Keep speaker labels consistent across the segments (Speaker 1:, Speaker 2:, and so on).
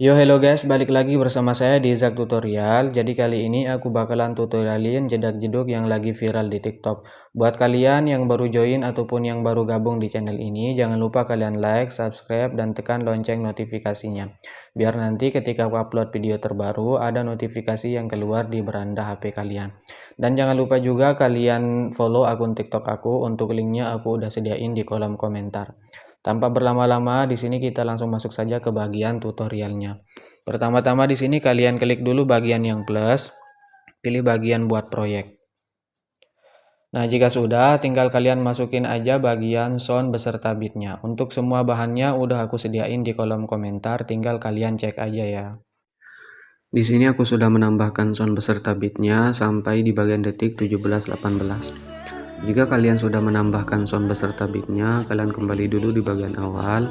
Speaker 1: Yo hello guys, balik lagi bersama saya di Zak Tutorial. Jadi kali ini aku bakalan tutorialin jedak-jeduk yang lagi viral di TikTok. Buat kalian yang baru join ataupun yang baru gabung di channel ini, jangan lupa kalian like, subscribe, dan tekan lonceng notifikasinya. Biar nanti ketika aku upload video terbaru, ada notifikasi yang keluar di beranda HP kalian. Dan jangan lupa juga kalian follow akun TikTok aku, untuk linknya aku udah sediain di kolom komentar. Tanpa berlama-lama, di sini kita langsung masuk saja ke bagian tutorialnya. Pertama-tama di sini kalian klik dulu bagian yang plus, pilih bagian buat proyek. Nah, jika sudah, tinggal kalian masukin aja bagian sound beserta beatnya. Untuk semua bahannya udah aku sediain di kolom komentar, tinggal kalian cek aja ya. Di sini aku sudah menambahkan sound beserta beatnya sampai di bagian detik 17-18. Jika kalian sudah menambahkan sound beserta beatnya, kalian kembali dulu di bagian awal,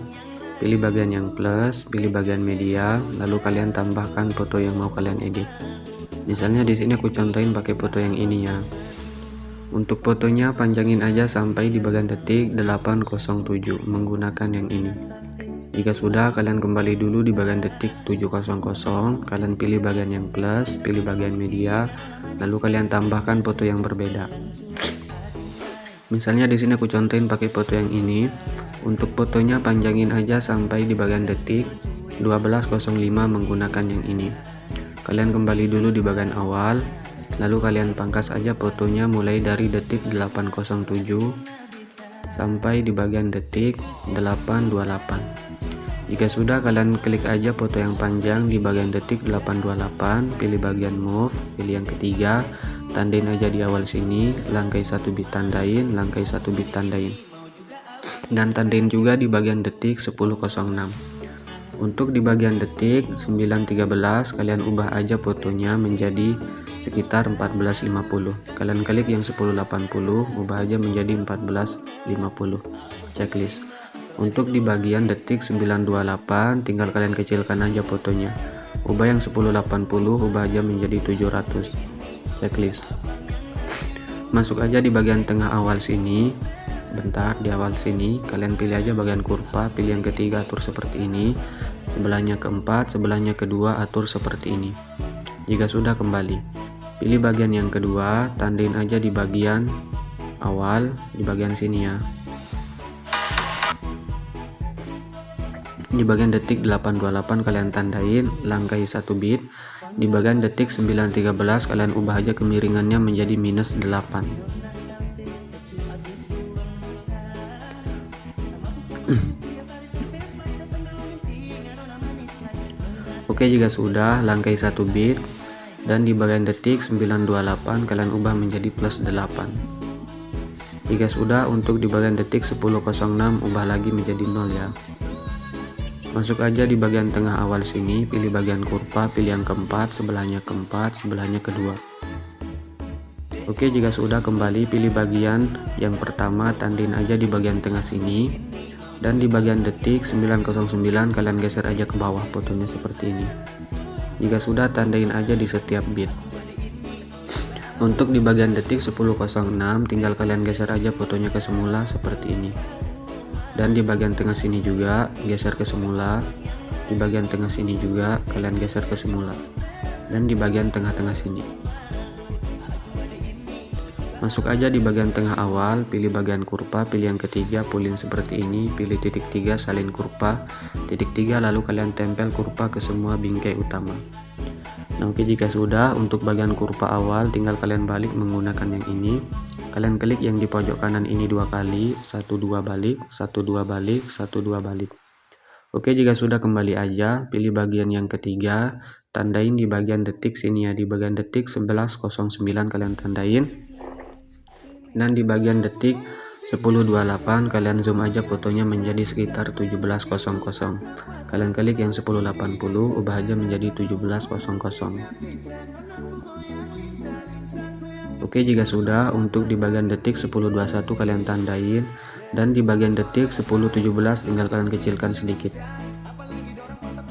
Speaker 1: pilih bagian yang plus, pilih bagian media, lalu kalian tambahkan foto yang mau kalian edit. Misalnya di sini aku contohin pakai foto yang ini ya. Untuk fotonya panjangin aja sampai di bagian detik 807 menggunakan yang ini. Jika sudah, kalian kembali dulu di bagian detik 700, kalian pilih bagian yang plus, pilih bagian media, lalu kalian tambahkan foto yang berbeda. Misalnya di sini aku contohin pakai foto yang ini. Untuk fotonya panjangin aja sampai di bagian detik 12.05 menggunakan yang ini. Kalian kembali dulu di bagian awal, lalu kalian pangkas aja fotonya mulai dari detik 807 sampai di bagian detik 828. Jika sudah, kalian klik aja foto yang panjang di bagian detik 828, pilih bagian move, pilih yang ketiga, tandain aja di awal sini, langkai 1 bit tandain, langkai 1 bit tandain, dan tandain juga di bagian detik 10.06. Untuk di bagian detik 9.13 kalian ubah aja fotonya menjadi sekitar 14.50. Kalian klik yang 10.80, ubah aja menjadi 14.50. Checklist. Untuk di bagian detik 9.28 tinggal kalian kecilkan aja fotonya, ubah yang 10.80, ubah aja menjadi 700. Checklist. Masuk aja di bagian tengah awal sini, bentar, di awal sini kalian pilih aja bagian kurva, pilih yang ketiga, atur seperti ini, sebelahnya keempat, sebelahnya kedua, atur seperti ini. Jika sudah, kembali pilih bagian yang kedua, tandain aja di bagian awal, di bagian sini ya. Di bagian detik 828 kalian tandain, langkai 1 bit. Di bagian detik 9.13 kalian ubah aja kemiringannya menjadi -8. Oke, jika sudah, langkai 1 bit, dan di bagian detik 928 kalian ubah menjadi +8. Jika sudah, untuk di bagian detik 10.06 ubah lagi menjadi 0 ya. Masuk aja di bagian tengah awal sini, pilih bagian kurva, pilih yang keempat, sebelahnya keempat, sebelahnya kedua. Oke, jika sudah, kembali pilih bagian yang pertama, tandain aja di bagian tengah sini, dan di bagian detik 909 kalian geser aja ke bawah fotonya seperti ini. Jika sudah, tandain aja di setiap bit. Untuk di bagian detik 10.06 tinggal kalian geser aja fotonya ke semula seperti ini. Dan di bagian tengah sini juga geser ke semula, di bagian tengah sini juga kalian geser ke semula, dan di bagian tengah-tengah sini. Masuk aja di bagian tengah awal, pilih bagian kurva, pilih yang ketiga, pulin seperti ini, pilih titik 3, salin kurva, titik 3, lalu kalian tempel kurva ke semua bingkai utama. Nah oke, jika sudah, untuk bagian kurva awal tinggal kalian balik menggunakan yang ini. Kalian klik yang di pojok kanan ini 2 kali, 1 2 balik, 1 2 balik, 1 2 balik. Oke, jika sudah, kembali aja, pilih bagian yang ketiga, tandain di bagian detik sini ya, di bagian detik 11.09 kalian tandain, dan di bagian detik 10.28 kalian zoom aja fotonya menjadi sekitar 17.00. Kalian klik yang 10.80, ubah aja menjadi 17.00. Oke, jika sudah, untuk di bagian detik 10.21 kalian tandain, dan di bagian detik 10.17 tinggal kalian kecilkan sedikit.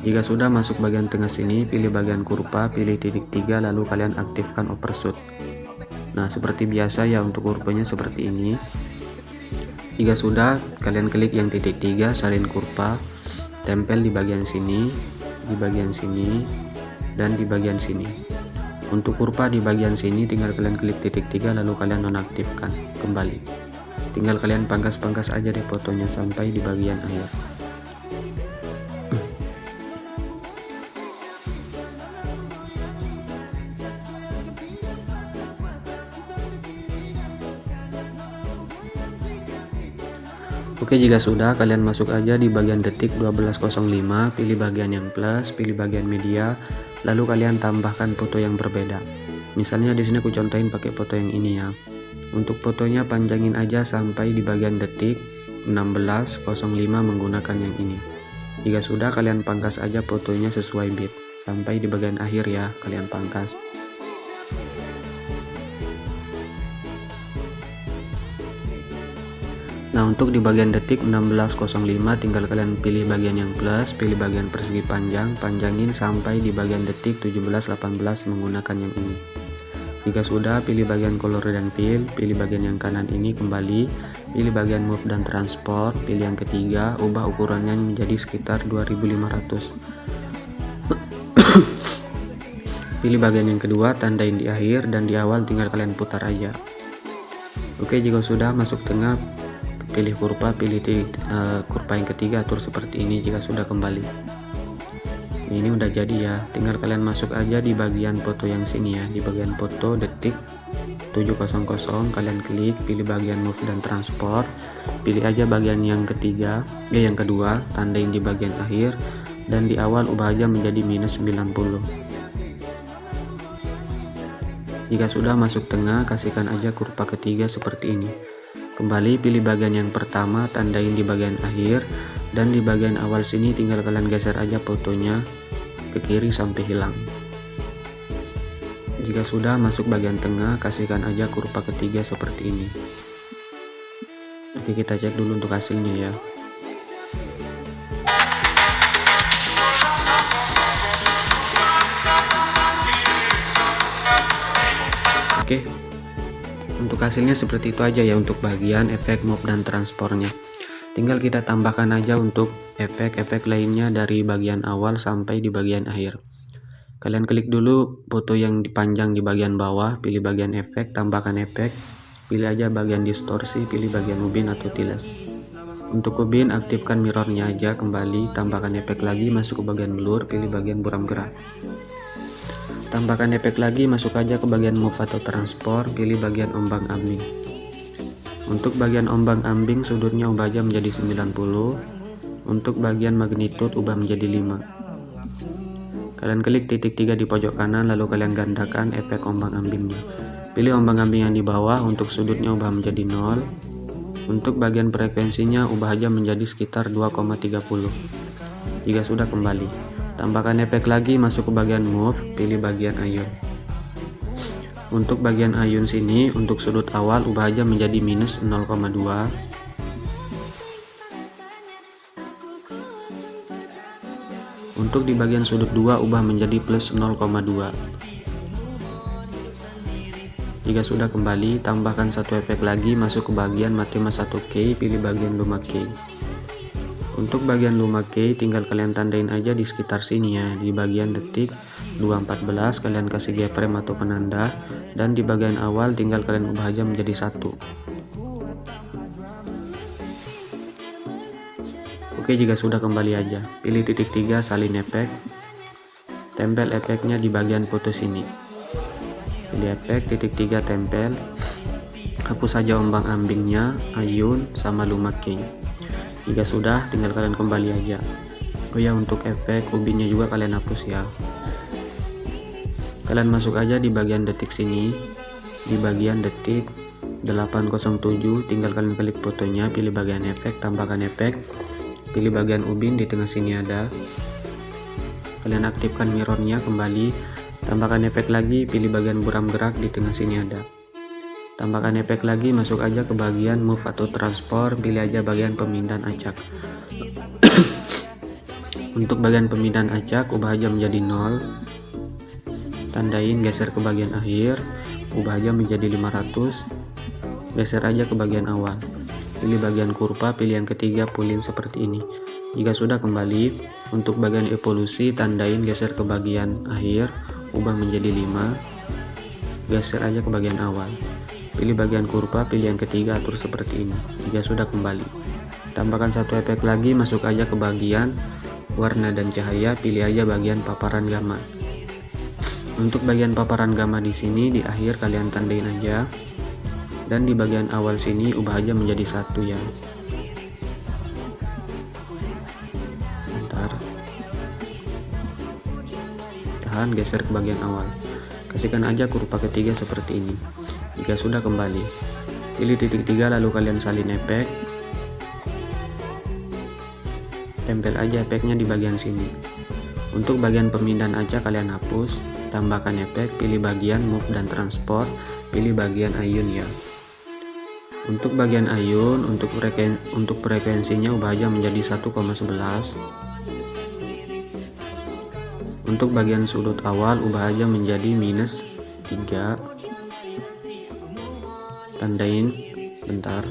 Speaker 1: Jika sudah, masuk bagian tengah sini, pilih bagian kurva, pilih titik 3, lalu kalian aktifkan overshoot. Nah, seperti biasa ya, untuk kurvanya seperti ini. Jika sudah, kalian klik yang titik 3, salin kurva, tempel di bagian sini. di bagian sini dan di bagian sini. Untuk kurva di bagian sini tinggal kalian klik titik 3 lalu kalian nonaktifkan kembali. Tinggal kalian pangkas-pangkas aja deh fotonya sampai di bagian akhir. Oke, jika sudah, kalian masuk aja di bagian detik 12.05, pilih bagian yang plus, pilih bagian media, lalu kalian tambahkan foto yang berbeda. Misalnya di sini aku contohin pakai foto yang ini ya. Untuk fotonya panjangin aja sampai di bagian detik 16.05 menggunakan yang ini. Jika sudah, kalian pangkas aja fotonya sesuai bit. Sampai di bagian akhir ya, kalian pangkas. Nah, untuk di bagian detik 16.05 tinggal kalian pilih bagian yang plus, pilih bagian persegi panjang, panjangin sampai di bagian detik 17.18 menggunakan yang ini. Jika sudah, pilih bagian color dan fill, pilih bagian yang kanan ini kembali, pilih bagian move dan transport, pilih yang ketiga, ubah ukurannya menjadi sekitar 2500. Pilih bagian yang kedua, tandain di akhir, dan di awal tinggal kalian putar aja. Oke, jika sudah, masuk tengah, pilih kurva, pilih kurva yang ketiga, atur seperti ini. Jika sudah, kembali. Ini udah jadi ya, tinggal kalian masuk aja di bagian foto yang sini ya, di bagian foto detik 700, kalian klik, pilih bagian move dan transport, pilih aja bagian yang ketiga, yang kedua, tandain di bagian akhir, dan di awal ubah aja menjadi minus 90. Jika sudah, masuk tengah, kasihkan aja kurva ketiga seperti ini. Kembali pilih bagian yang pertama, tandain di bagian akhir, dan di bagian awal sini tinggal kalian geser aja fotonya ke kiri sampai hilang. Jika sudah, masuk bagian tengah, kasihkan aja kurva ketiga seperti ini. Oke, kita cek dulu untuk hasilnya ya. Oke, untuk hasilnya seperti itu aja ya untuk bagian efek move dan transportnya. Tinggal kita tambahkan aja untuk efek-efek lainnya dari bagian awal sampai di bagian akhir. Kalian klik dulu foto yang dipanjang di bagian bawah, pilih bagian efek, tambahkan efek, pilih aja bagian distorsi, pilih bagian ubin atau tiles. Untuk ubin, aktifkan mirrornya aja kembali, tambahkan efek lagi, masuk ke bagian blur, pilih bagian buram gerak. Tambahkan efek lagi, masuk aja ke bagian move atau transport, pilih bagian ombang-ambing. Untuk bagian ombang-ambing sudutnya ubah aja menjadi 90. Untuk bagian magnitude ubah menjadi 5. Kalian klik titik 3 di pojok kanan lalu kalian gandakan efek ombang-ambingnya. Pilih ombang-ambing yang di bawah, untuk sudutnya ubah menjadi 0. Untuk bagian frekuensinya ubah aja menjadi sekitar 2,30. Jika sudah, kembali. Tambahkan efek lagi, masuk ke bagian move, pilih bagian ayun. Untuk bagian ayun sini, untuk sudut awal ubah aja menjadi minus 0,2. Untuk di bagian sudut 2 ubah menjadi plus 0,2. Jika sudah, kembali, tambahkan satu efek lagi, masuk ke bagian Matima 1K, pilih bagian Luma K. Untuk bagian Luma K tinggal kalian tandain aja di sekitar sini ya, di bagian detik 2.14 kalian kasih keyframe atau penanda, dan di bagian awal tinggal kalian ubah aja menjadi 1. Oke, jika sudah, kembali aja, pilih titik 3 salin efek, tempel efeknya di bagian foto sini, pilih efek titik 3 tempel, hapus saja ombang-ambingnya, ayun sama Luma K. Jika sudah, tinggal kalian kembali aja. Oh ya, untuk efek ubinnya juga kalian hapus ya. Kalian masuk aja di bagian detik sini, di bagian detik 807, tinggal kalian klik fotonya, pilih bagian efek, tambahkan efek, pilih bagian ubin di tengah sini ada. Kalian aktifkan mirrornya kembali, tambahkan efek lagi, pilih bagian buram gerak di tengah sini ada. Tambahkan efek lagi, masuk aja ke bagian move atau transport, pilih aja bagian pemindahan acak. Untuk bagian pemindahan acak ubah aja menjadi 0. Tandain, geser ke bagian akhir, ubah aja menjadi 500. Geser aja ke bagian awal. Pilih bagian kurva, pilih yang ketiga, pulin seperti ini. Jika sudah, kembali, Untuk bagian evolusi, tandain geser ke bagian akhir, ubah menjadi 5, geser aja ke bagian awal. Pilih bagian kurva, pilih yang ketiga, atur seperti ini. Jika sudah, kembali. Tambahkan satu efek lagi, masuk aja ke bagian warna dan cahaya, pilih aja bagian paparan gamma. Untuk bagian paparan gamma di sini di akhir kalian tandain aja, dan di bagian awal sini ubah aja menjadi 1 ya. Bentar. Tahan, geser ke bagian awal. Kasihkan aja kurva ketiga seperti ini. Jika sudah, kembali. Pilih titik 3 lalu kalian salin efek. Tempel aja efeknya di bagian sini. Untuk bagian pemindahan aja kalian hapus, tambahkan efek, pilih bagian move dan transport, pilih bagian ayun ya. Untuk bagian ayun, untuk frekuensinya ubah aja menjadi 1,11. Untuk bagian sudut awal ubah aja menjadi -3. Tandain, bentar.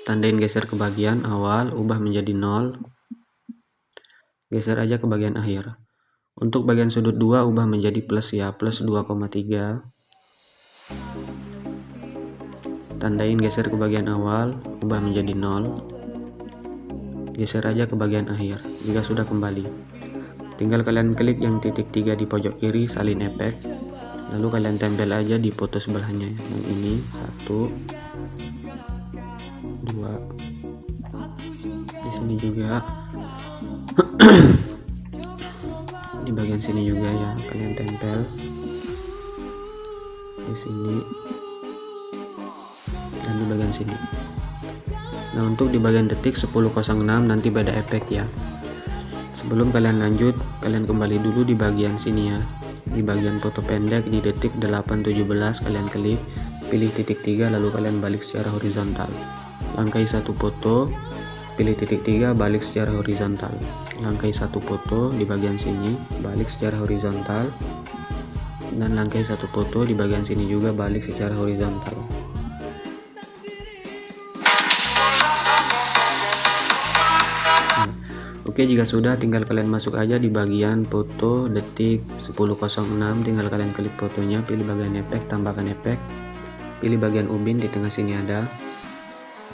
Speaker 1: Tandain geser ke bagian awal, ubah menjadi 0. Geser aja ke bagian akhir. Untuk bagian sudut 2 ubah menjadi plus ya, plus 2,3. Tandain geser ke bagian awal, ubah menjadi 0. Geser aja ke bagian akhir. Jika sudah, kembali. Tinggal kalian klik yang titik 3 di pojok kiri, salin efek. Lalu kalian tempel aja di foto sebelahnya ya. Yang ini 1, 2. Di sini juga. Di bagian sini juga ya, kalian tempel. Di sini. Dan di bagian sini. Nah, untuk di bagian detik 10.06 nanti beda efek ya. Sebelum kalian lanjut, kalian kembali dulu di bagian sini ya. Di bagian foto pendek di detik 8.17 kalian klik, pilih titik 3 lalu kalian balik secara horizontal. Langkai satu foto, pilih titik 3 balik secara horizontal. Langkai satu foto di bagian sini, balik secara horizontal. Dan langkai satu foto di bagian sini juga balik secara horizontal. Oke, jika sudah tinggal kalian masuk aja di bagian foto detik 10.06, tinggal kalian klik fotonya, pilih bagian efek, tambahkan efek, pilih bagian ubin di tengah sini ada,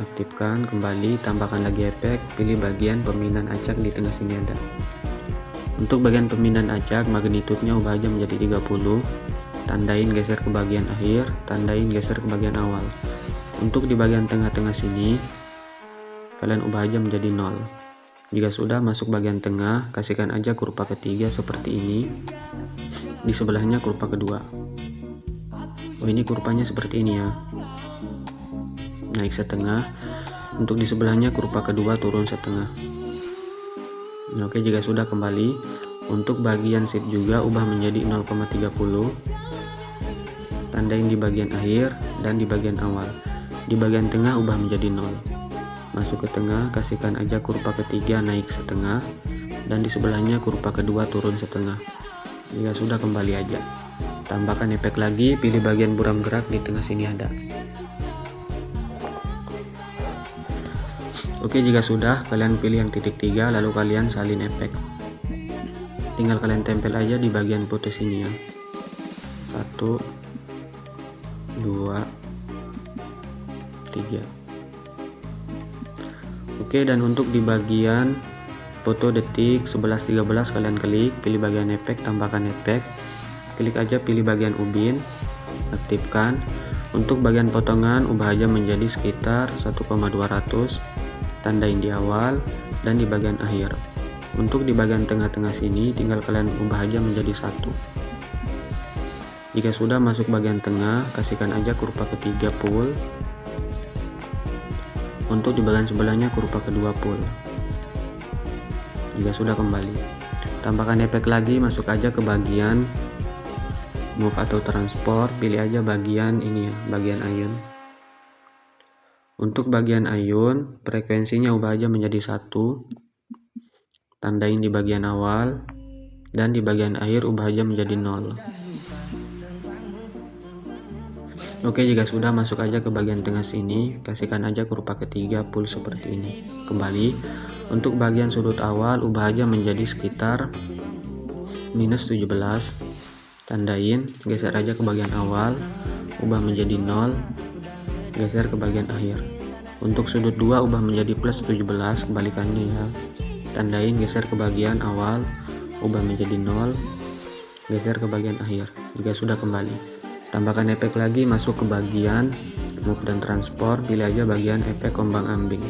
Speaker 1: aktifkan, kembali, tambahkan lagi efek, pilih bagian pemindahan acak di tengah sini ada. Untuk bagian pemindahan acak, magnitudenya ubah aja menjadi 30, tandain geser ke bagian akhir, tandain geser ke bagian awal. Untuk di bagian tengah-tengah sini, kalian ubah aja menjadi 0. Jika sudah, masuk bagian tengah, kasihkan aja kurva ketiga seperti ini. Di sebelahnya kurva kedua. Oh, ini kurvanya seperti ini ya. Naik setengah. Untuk di sebelahnya kurva kedua turun setengah. Nah, oke, jika sudah, kembali. Untuk bagian shift juga ubah menjadi 0,30. Tandain di bagian akhir dan di bagian awal. Di bagian tengah ubah menjadi 0. Masuk ke tengah, kasihkan aja kurva ketiga naik setengah, dan di sebelahnya kurva kedua turun setengah. Jika sudah, kembali aja. Tambahkan efek lagi, pilih bagian buram gerak di tengah sini ada. Oke, jika sudah, kalian pilih yang titik 3 lalu kalian salin efek. Tinggal kalian tempel aja di bagian foto sini ya. 1, 2, 3. Oke, dan untuk di bagian foto detik 11.13 kalian klik, pilih bagian efek, tambahkan efek, klik aja pilih bagian ubin, aktifkan. Untuk bagian potongan ubah aja menjadi sekitar 1,200, tandain di awal dan di bagian akhir. Untuk di bagian tengah-tengah sini tinggal kalian ubah aja menjadi 1. Jika sudah, masuk bagian tengah, kasihkan aja kurva ketiga full. Untuk di bagian sebelahnya kurva kedua full. Jika sudah, kembali. Tambahkan efek lagi, masuk aja ke bagian move atau transport, pilih aja bagian ini ya, bagian ayun. Untuk bagian ayun, frekuensinya ubah aja menjadi 1. Tandain di bagian awal dan di bagian akhir ubah aja menjadi 0. Oke, jika sudah, masuk aja ke bagian tengah sini, kasihkan aja kurva ketiga full seperti ini. Kembali. Untuk bagian sudut awal ubah aja menjadi sekitar minus 17, tandain, geser aja ke bagian awal, ubah menjadi 0, geser ke bagian akhir. Untuk sudut 2 ubah menjadi plus 17, kebalikannya ya, tandain, geser ke bagian awal, ubah menjadi 0, geser ke bagian akhir. Jika sudah kembali, tambahkan efek lagi, masuk ke bagian move dan transport, pilih aja bagian efek ombang ambing.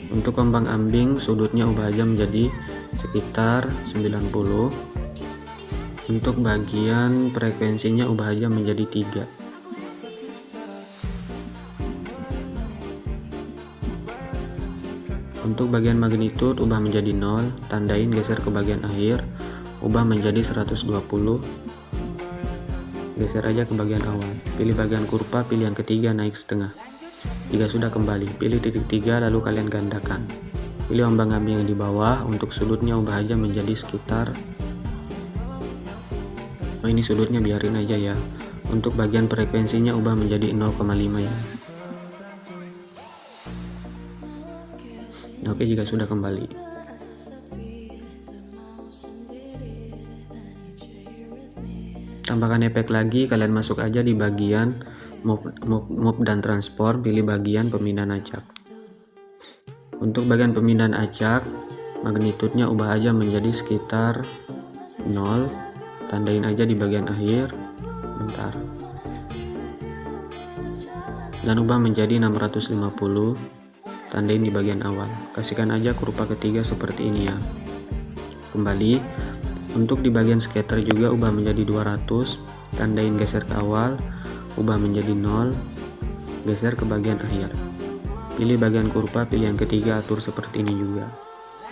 Speaker 1: Untuk ombang ambing sudutnya ubah aja menjadi sekitar 90. Untuk bagian frekuensinya ubah aja menjadi 3. Untuk bagian magnitude ubah menjadi 0, tandain, geser ke bagian akhir, ubah menjadi 120, geser aja ke bagian awal, pilih bagian kurva, pilih yang ketiga, naik setengah. Jika sudah kembali, pilih titik 3 lalu kalian gandakan, pilih ombang ambing yang di bawah. Untuk sudutnya ubah aja menjadi sekitar, ini sudutnya biarin aja ya. Untuk bagian frekuensinya ubah menjadi 0,5 ya. Oke, jika sudah kembali, tambahkan efek lagi, kalian masuk aja di bagian move dan transport, pilih bagian pemindahan acak. Untuk bagian pemindahan acak, magnitudenya ubah aja menjadi sekitar 0, tandain aja di bagian akhir, bentar, dan ubah menjadi 650, tandain di bagian awal, kasihkan aja kurva ketiga seperti ini ya. Kembali, untuk di bagian scatter juga ubah menjadi 200, tandain, geser ke awal, ubah menjadi 0, geser ke bagian akhir, pilih bagian kurva, pilih yang ketiga, atur seperti ini juga.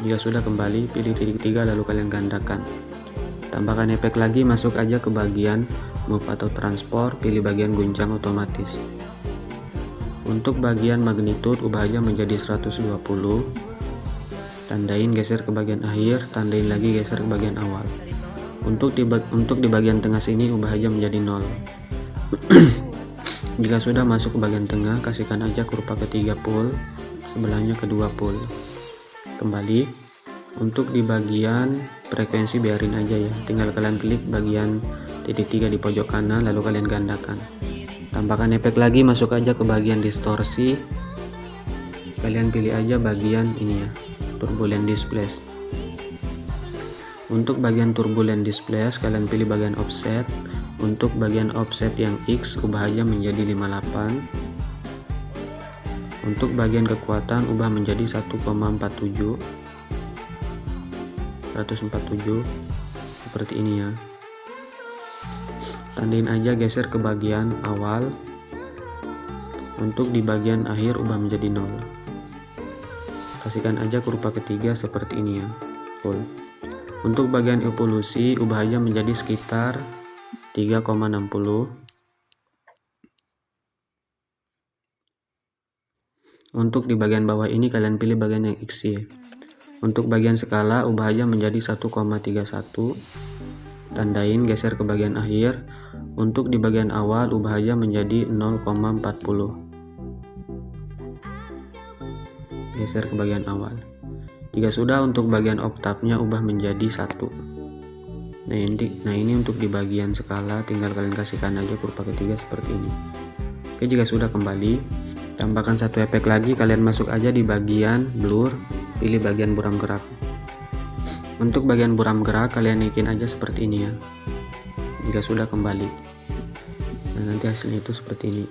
Speaker 1: Jika sudah kembali, pilih titik 3 lalu kalian gandakan, tambahkan efek lagi, masuk aja ke bagian move atau transport, pilih bagian guncang otomatis. Untuk bagian magnitude ubah aja menjadi 120, tandain, geser ke bagian akhir, tandain lagi, geser ke bagian awal. Untuk di bagian tengah sini ubah aja menjadi 0. Jika sudah masuk ke bagian tengah, kasihkan aja kurva ketiga pole, sebelahnya kedua pole. Kembali, untuk di bagian frekuensi biarin aja ya, tinggal kalian klik bagian titik 3 di pojok kanan lalu kalian gandakan. Tambahkan efek lagi, masuk aja ke bagian distorsi, kalian pilih aja bagian ini ya, turbulent displace. Untuk bagian turbulent displace kalian pilih bagian offset. Untuk bagian offset yang X ubah aja menjadi 58. Untuk bagian kekuatan ubah menjadi 1,47 seperti ini ya. Tandain aja, geser ke bagian awal. Untuk di bagian akhir ubah menjadi 0. Kasihkan aja kurva ketiga seperti ini ya, full. Untuk bagian evolusi ubah aja menjadi sekitar 3,60. Untuk di bagian bawah ini kalian pilih bagian yang XY. Untuk bagian skala ubah aja menjadi 1,31, tandain, geser ke bagian akhir. Untuk di bagian awal ubah aja menjadi 0,40, geser ke bagian awal. Jika sudah, untuk bagian oktavnya ubah menjadi 1. Nah ini untuk di bagian skala, tinggal kalian kasihkan aja kurva ketiga seperti ini. Oke, jika sudah kembali, tambahkan satu efek lagi, kalian masuk aja di bagian blur, pilih bagian buram gerak. Untuk bagian buram gerak kalian naikin aja seperti ini ya. Jika sudah kembali, nah nanti hasilnya itu seperti ini.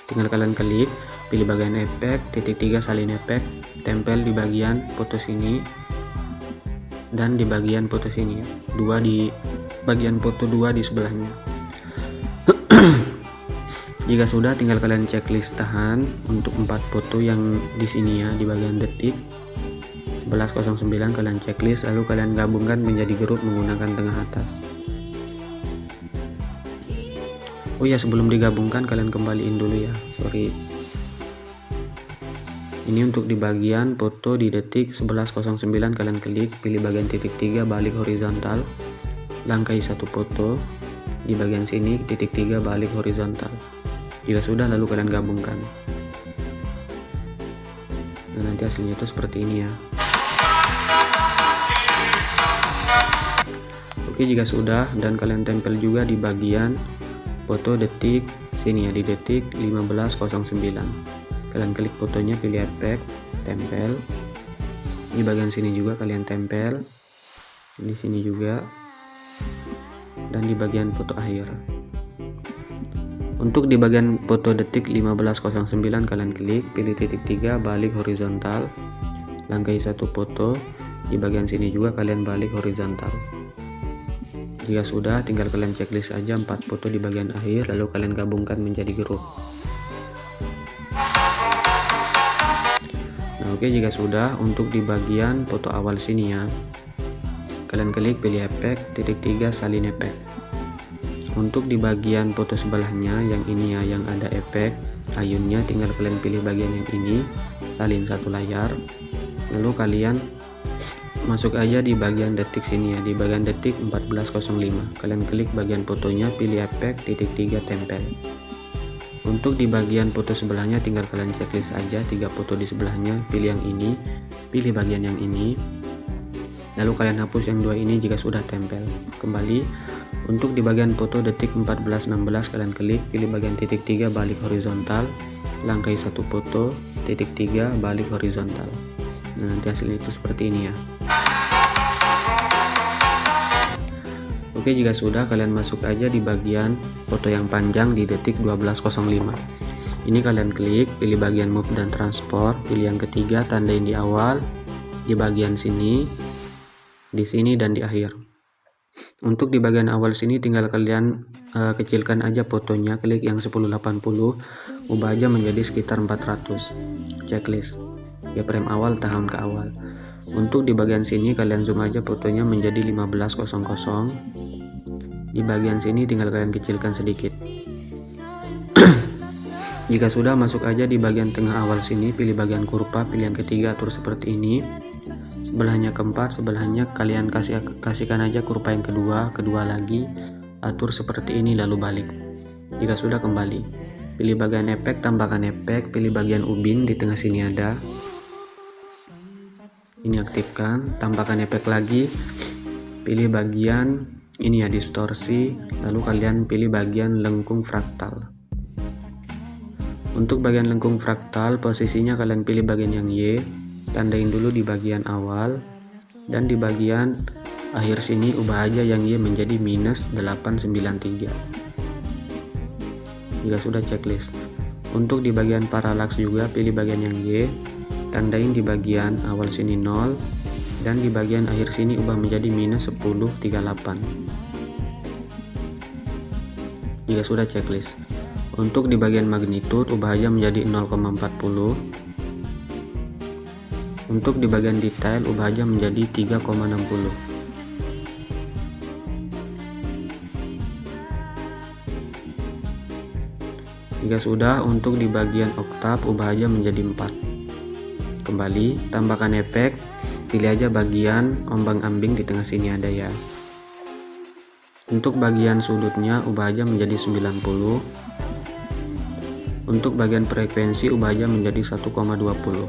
Speaker 1: Tinggal kalian klik, pilih bagian efek, titik 3 salin efek, tempel di bagian foto sini dan di bagian foto sini ya. Dua di bagian foto 2 di sebelahnya. Jika sudah, tinggal kalian checklist tahan untuk 4 foto yang di sini ya, di bagian detik 11.09 kalian checklist lalu kalian gabungkan menjadi grup menggunakan tengah atas. Oh ya, sebelum digabungkan kalian kembaliin dulu ya, sorry. Ini untuk di bagian foto di detik 11.09 kalian klik, pilih bagian titik 3 balik horizontal, langkai satu foto di bagian sini, titik 3 balik horizontal. Jika sudah, lalu kalian gabungkan. Nah, nanti hasilnya itu seperti ini ya. Oke, jika sudah dan kalian tempel juga di bagian foto detik sini ya, di detik 15.09. Kalian klik fotonya, pilih efek, tempel. Di bagian sini juga kalian tempel, di sini juga, dan di bagian foto akhir. Untuk di bagian foto detik 15.09 kalian klik, pilih titik 3, balik horizontal, langkahi satu foto. Di bagian sini juga kalian balik horizontal. Jika sudah, tinggal kalian checklist aja 4 foto di bagian akhir, lalu kalian gabungkan menjadi grup. Nah, oke, jika sudah, untuk di bagian foto awal sini ya, kalian klik, pilih efek, titik 3, salin efek. Untuk di bagian foto sebelahnya, yang ini ya, yang ada efek ayunnya, tinggal kalian pilih bagian yang ini, salin satu layar, lalu kalian masuk aja di bagian detik sini ya, di bagian detik 14.05. Kalian klik bagian fotonya, pilih efek, titik 3, tempel. Untuk di bagian foto sebelahnya tinggal kalian checklist aja 3 foto di sebelahnya, pilih yang ini, pilih bagian yang ini, lalu kalian hapus yang 2 ini jika sudah tempel. Kembali, untuk di bagian foto detik 14.16 kalian klik, pilih bagian titik 3, balik horizontal, langkahi satu foto, titik 3, balik horizontal. Nah, nanti hasilnya itu seperti ini ya. Oke, jika sudah, kalian masuk aja di bagian foto yang panjang di detik 12.05. Ini kalian klik, pilih bagian move dan transport, pilih yang ketiga, tandain di awal, di bagian sini, di sini, dan di akhir. Untuk di bagian awal sini tinggal kalian kecilkan aja fotonya, klik yang 1080, ubah aja menjadi sekitar 400. Checklist ya, frame awal tahun ke awal. Untuk di bagian sini kalian zoom aja fotonya menjadi 15.00. Di bagian sini tinggal kalian kecilkan sedikit. Jika sudah, masuk aja di bagian tengah awal sini, pilih bagian kurva, pilih yang ketiga, atur seperti ini. Sebelahnya keempat, sebelahnya kalian kasihkan aja kurva yang kedua lagi, atur seperti ini, lalu balik. Jika sudah, kembali. Pilih bagian efek, tambahkan efek, pilih bagian ubin di tengah sini ada. Ini aktifkan, tambahkan efek lagi, pilih bagian ini ya, distorsi, lalu kalian pilih bagian lengkung fraktal. Untuk bagian lengkung fraktal, posisinya kalian pilih bagian yang Y, tandain dulu di bagian awal, dan di bagian akhir sini ubah aja yang Y menjadi -893. Jika sudah, checklist. Untuk di bagian paralaks juga pilih bagian yang Y, tandain di bagian awal sini 0, dan di bagian akhir sini ubah menjadi -1038. Jika sudah, checklist. Untuk di bagian magnitude ubah aja menjadi 0,40. Untuk di bagian detail ubah aja menjadi 3,60. Jika sudah, untuk di bagian oktav ubah aja menjadi 4. Kembali, tambahkan efek, pilih aja bagian ombang-ambing di tengah sini ada ya. Untuk bagian sudutnya ubah aja menjadi 90. Untuk bagian frekuensi ubah aja menjadi 1,20.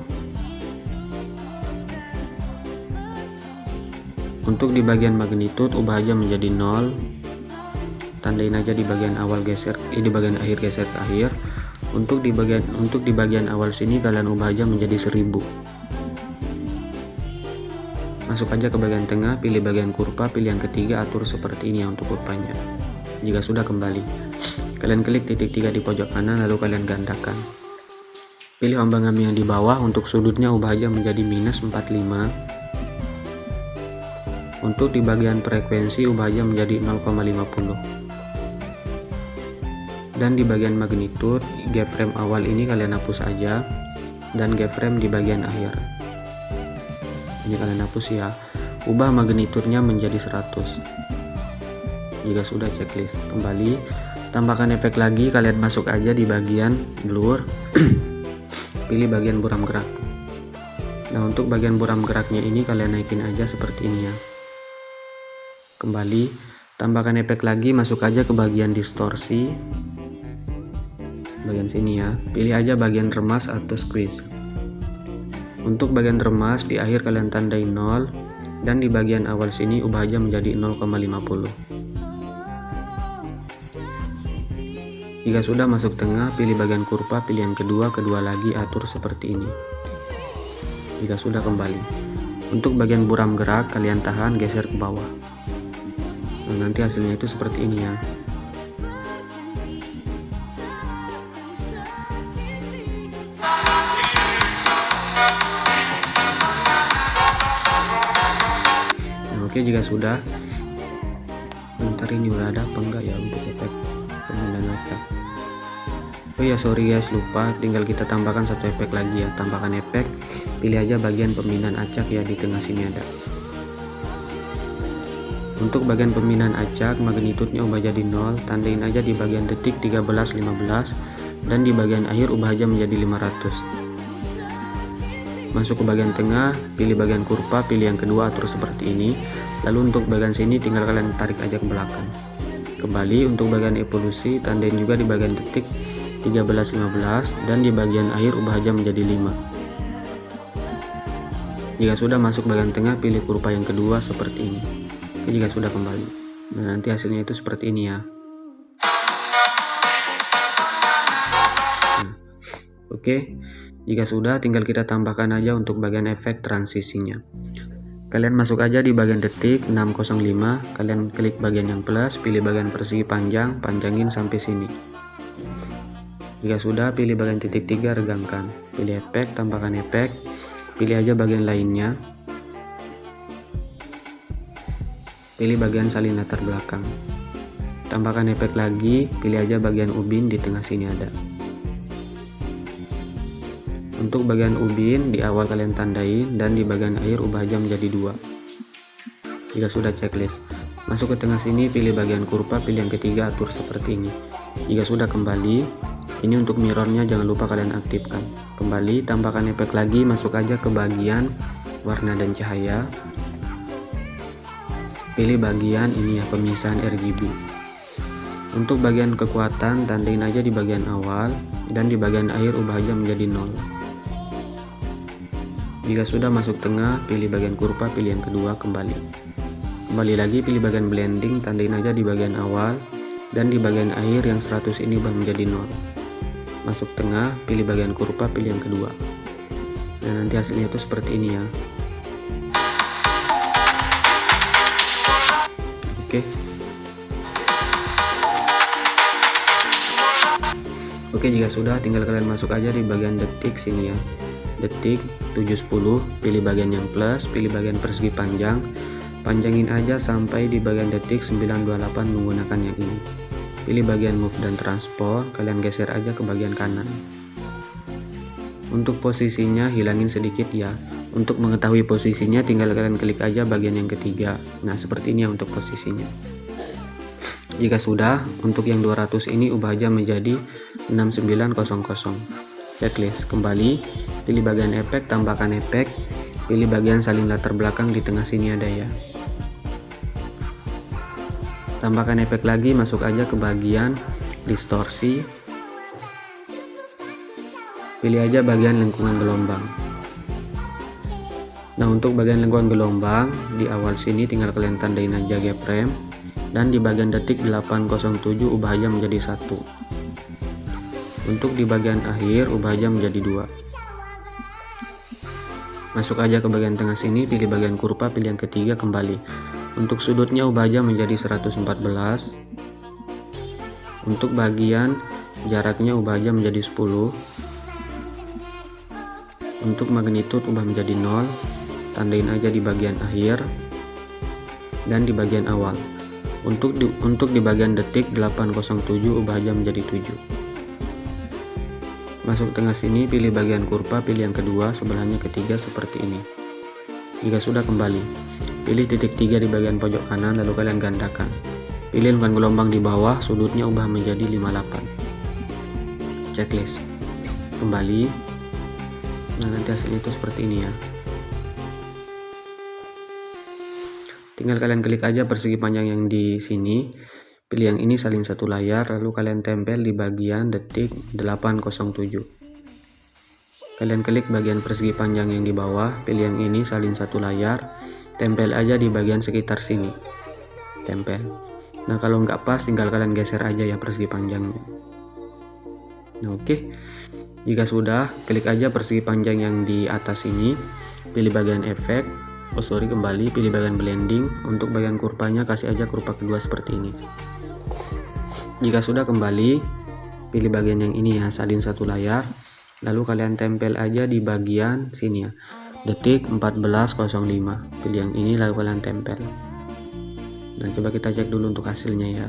Speaker 1: Untuk di bagian magnitude ubah aja menjadi 0. Tandain aja di bagian awal geser, di bagian akhir geser ke akhir. Untuk di bagian awal sini kalian ubah aja menjadi 1000. Masuk aja ke bagian tengah, pilih bagian kurva, pilih yang ketiga, atur seperti ini ya untuk kurvanya. Jika sudah, kembali. Kalian klik titik 3 di pojok kanan, lalu kalian gandakan. Pilih ombang-ambing yang di bawah, untuk sudutnya ubah aja menjadi -45. Untuk di bagian frekuensi ubah aja menjadi 0,50. Dan di bagian magnitude, keyframe awal ini kalian hapus aja, dan keyframe di bagian akhir ini kalian hapus ya. Ubah magnitudenya menjadi 100. Jika sudah, checklist. Kembali, tambahkan efek lagi, kalian masuk aja di bagian blur. Pilih bagian buram gerak. Nah, untuk bagian buram geraknya ini kalian naikin aja seperti ini ya. Kembali, tambahkan efek lagi, masuk aja ke bagian distorsi, bagian sini ya, pilih aja bagian remas atau squeeze. Untuk bagian remas di akhir kalian tandai 0 dan di bagian awal sini ubah aja menjadi 0,50. Jika sudah masuk tengah, pilih bagian kurva, pilih yang kedua lagi, atur seperti ini. Jika sudah, kembali. Untuk bagian buram gerak, kalian tahan, geser ke bawah. Nah, nanti hasilnya itu seperti ini ya. Nah, oke, jika sudah, bentar, ini udah ada apa enggak ya untuk efek pemindahan acak. Oh ya, sorry guys, lupa, tinggal kita tambahkan satu efek lagi ya. Tambahkan efek, pilih aja bagian pemindahan acak ya, di tengah sini ada. Untuk bagian pemindahan acak, magnitudenya ubah jadi 0, tandain aja di bagian detik 13, 15, dan di bagian akhir ubah aja menjadi 500. Masuk ke bagian tengah, pilih bagian kurva, pilih yang kedua, atur seperti ini. Lalu untuk bagian sini tinggal kalian tarik aja ke belakang. Kembali untuk bagian evolusi, tandain juga di bagian detik 13, 15, dan di bagian akhir ubah aja menjadi 5. Jika sudah masuk bagian tengah, pilih kurva yang kedua seperti ini. Oke, jika sudah, kembali. Nah, nanti hasilnya itu seperti ini ya. Nah, oke, jika sudah, tinggal kita tambahkan aja untuk bagian efek transisinya. Kalian masuk aja di bagian detik 605, kalian klik bagian yang plus, pilih bagian persegi panjang, panjangin sampai sini. Jika sudah, pilih bagian titik 3, regangkan, pilih efek, tambahkan efek, pilih aja bagian lainnya, pilih bagian salin latar belakang, tambahkan efek lagi, pilih aja bagian ubin, di tengah sini ada. Untuk bagian ubin di awal kalian tandain, dan di bagian akhir ubah aja menjadi 2. Jika sudah, checklist. Masuk ke tengah sini, pilih bagian kurva, pilih yang ketiga, atur seperti ini. Jika sudah, kembali. Ini untuk mirrornya jangan lupa kalian aktifkan. Kembali, tambahkan efek lagi, masuk aja ke bagian warna dan cahaya. Pilih bagian ini ya, pemisahan RGB. Untuk bagian kekuatan, tandain aja di bagian awal, dan di bagian akhir ubah aja menjadi 0. Jika sudah masuk tengah, pilih bagian kurva, pilih yang kedua, kembali. Kembali lagi, pilih bagian blending, tandain aja di bagian awal, dan di bagian akhir yang 100 ini ubah menjadi 0. Masuk tengah, pilih bagian kurva, pilih yang kedua. Nah, nanti hasilnya itu seperti ini ya. Oke. Oke, jika sudah, tinggal kalian masuk aja di bagian detik sini ya. Detik 710, pilih bagian yang plus, pilih bagian persegi panjang, panjangin aja sampai di bagian detik 928 menggunakan yang ini. Pilih bagian move dan transport, kalian geser aja ke bagian kanan. Untuk posisinya hilangin sedikit ya. Untuk mengetahui posisinya tinggal kalian klik aja bagian yang ketiga. Nah, seperti ini ya untuk posisinya. Jika sudah, untuk yang 200 ini ubah aja menjadi 6900. Checklist. Kembali, pilih bagian efek, tambahkan efek, pilih bagian salin latar belakang, di tengah sini ada ya. Tambahkan efek lagi, masuk aja ke bagian distorsi, pilih aja bagian lengkungan gelombang. Nah, untuk bagian lengkungan gelombang di awal sini tinggal kalian tandain aja keyframe, dan di bagian detik 807 ubah aja menjadi 1. Untuk di bagian akhir ubah aja menjadi 2. Masuk aja ke bagian tengah sini, pilih bagian kurva, pilih yang ketiga, kembali. Untuk sudutnya ubah aja menjadi 114. Untuk bagian jaraknya ubah aja menjadi 10. Untuk magnitud ubah menjadi 0, tandain aja di bagian akhir dan di bagian awal. Untuk di bagian detik 807 ubah aja menjadi 7. Masuk tengah sini, pilih bagian kurva, pilih yang kedua, sebelahnya ketiga seperti ini. Jika sudah, kembali. Pilih titik 3 di bagian pojok kanan, lalu kalian gandakan. Pilih lengkungan gelombang di bawah, sudutnya ubah menjadi 58. Checklist. Kembali. Nah, nanti hasilnya itu seperti ini ya. Tinggal kalian klik aja persegi panjang yang di sini, pilih yang ini salin satu layar, lalu kalian tempel di bagian detik 807. Kalian klik bagian persegi panjang yang di bawah, pilih yang ini salin satu layar, tempel aja di bagian sekitar sini, tempel. Nah kalau nggak pas tinggal kalian geser aja ya persegi panjangnya. Nah oke. Jika sudah, klik aja persegi panjang yang di atas ini, pilih bagian efek, kembali pilih bagian blending. Untuk bagian kurvanya kasih aja kurva kedua seperti ini. Jika sudah, kembali pilih bagian yang ini ya, salin satu layar, lalu kalian tempel aja di bagian sini ya, detik 14.05, pilih yang ini lalu kalian tempel. Nah coba kita cek dulu untuk hasilnya ya.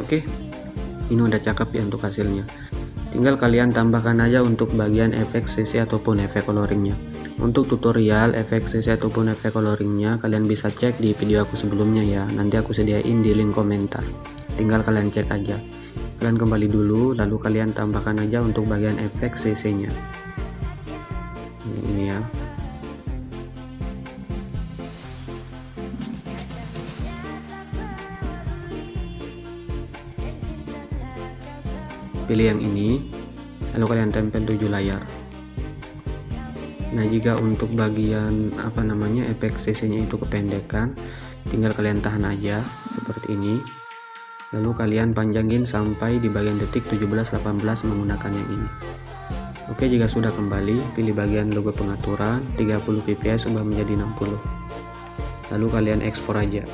Speaker 1: Oke, ini udah cakep ya untuk hasilnya. Tinggal kalian tambahkan aja untuk bagian efek CC ataupun efek coloringnya. Untuk tutorial efek CC ataupun efek coloringnya kalian bisa cek di video aku sebelumnya ya. Nanti aku sediain di link komentar. Tinggal kalian cek aja. Kalian kembali dulu, lalu kalian tambahkan aja untuk bagian efek CC-nya. Ini ya. Pilih yang ini, lalu kalian tempel 7 layar. Nah jika untuk bagian efek CC nya itu kependekan, tinggal kalian tahan aja seperti ini, lalu kalian panjangin sampai di bagian detik 17-18 menggunakan yang ini. Oke, jika sudah kembali, pilih bagian logo pengaturan 30 fps ubah menjadi 60, lalu kalian ekspor aja.